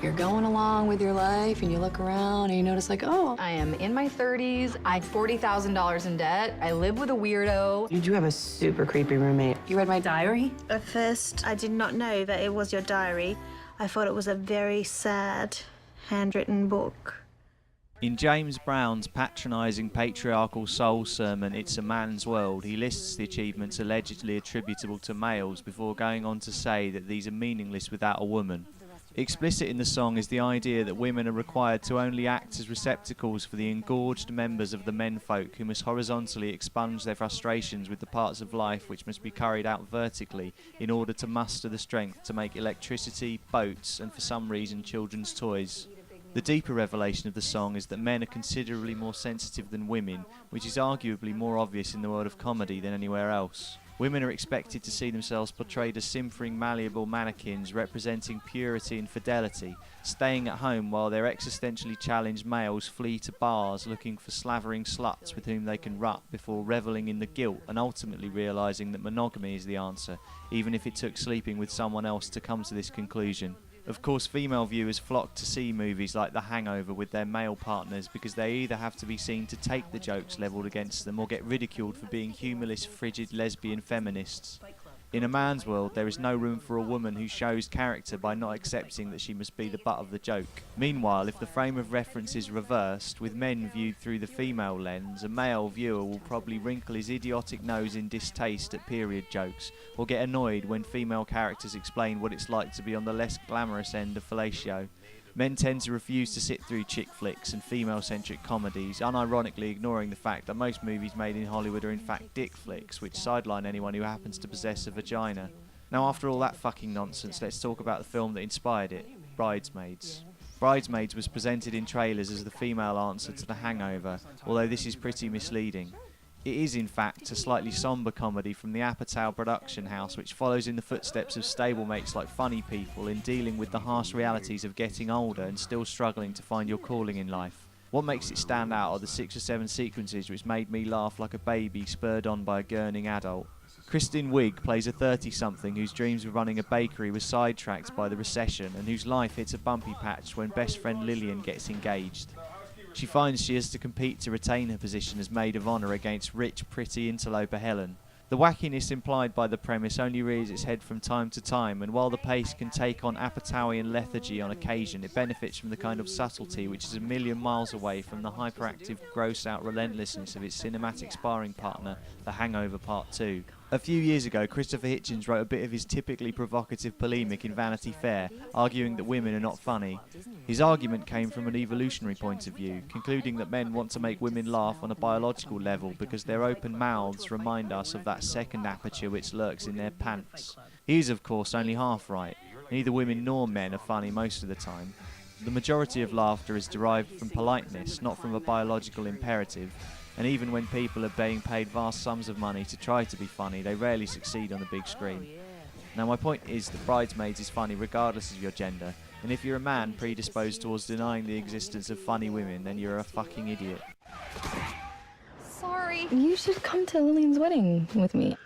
You're going along with your life and you look around and you notice like, oh, I am in my 30s. I have $40,000 in debt. I live with a weirdo. You do have a super creepy roommate. You read my diary? At first, I did not know that it was your diary. I thought it was a very sad, handwritten book. In James Brown's patronising patriarchal soul sermon, It's a Man's World, he lists the achievements allegedly attributable to males before going on to say that these are meaningless without a woman. Explicit in the song is the idea that women are required to only act as receptacles for the engorged members of the menfolk who must horizontally expunge their frustrations with the parts of life which must be carried out vertically in order to muster the strength to make electricity, boats, and for some reason children's toys. The deeper revelation of the song is that men are considerably more sensitive than women, which is arguably more obvious in the world of comedy than anywhere else. Women are expected to see themselves portrayed as simpering, malleable mannequins representing purity and fidelity, staying at home while their existentially challenged males flee to bars looking for slavering sluts with whom they can rut before revelling in the guilt and ultimately realising that monogamy is the answer, even if it took sleeping with someone else to come to this conclusion. Of course, female viewers flock to see movies like The Hangover with their male partners because they either have to be seen to take the jokes levelled against them or get ridiculed for being humorless, frigid lesbian feminists. In a man's world, there is no room for a woman who shows character by not accepting that she must be the butt of the joke. Meanwhile, if the frame of reference is reversed, with men viewed through the female lens, a male viewer will probably wrinkle his idiotic nose in distaste at period jokes, or get annoyed when female characters explain what it's like to be on the less glamorous end of fellatio. Men tend to refuse to sit through chick flicks and female-centric comedies, unironically ignoring the fact that most movies made in Hollywood are in fact dick flicks, which sideline anyone who happens to possess a vagina. Now, after all that fucking nonsense, let's talk about the film that inspired it, Bridesmaids. Bridesmaids was presented in trailers as the female answer to The Hangover, although this is pretty misleading. It is, in fact, a slightly sombre comedy from the Apatow production house which follows in the footsteps of stablemates like Funny People in dealing with the harsh realities of getting older and still struggling to find your calling in life. What makes it stand out are the 6 or 7 sequences which made me laugh like a baby spurred on by a gurning adult. Kristen Wiig plays a 30-something whose dreams of running a bakery was sidetracked by the recession and whose life hits a bumpy patch when best friend Lillian gets engaged. She finds she has to compete to retain her position as maid of honour against rich, pretty interloper Helen. The wackiness implied by the premise only rears its head from time to time, and while the pace can take on Apatowian lethargy on occasion, it benefits from the kind of subtlety which is a million miles away from the hyperactive, gross-out relentlessness of its cinematic sparring partner, The Hangover Part 2. A few years ago, Christopher Hitchens wrote a bit of his typically provocative polemic in Vanity Fair, arguing that women are not funny. His argument came from an evolutionary point of view, concluding that men want to make women laugh on a biological level because their open mouths remind us of that second aperture which lurks in their pants. He is, of course, only half right. Neither women nor men are funny most of the time. The majority of laughter is derived from politeness, not from a biological imperative. And even when people are being paid vast sums of money to try to be funny, they rarely succeed on the big screen. Now, my point is that Bridesmaids is funny regardless of your gender, and if you're a man predisposed towards denying the existence of funny women, then you're a fucking idiot. Sorry. You should come to Lillian's wedding with me.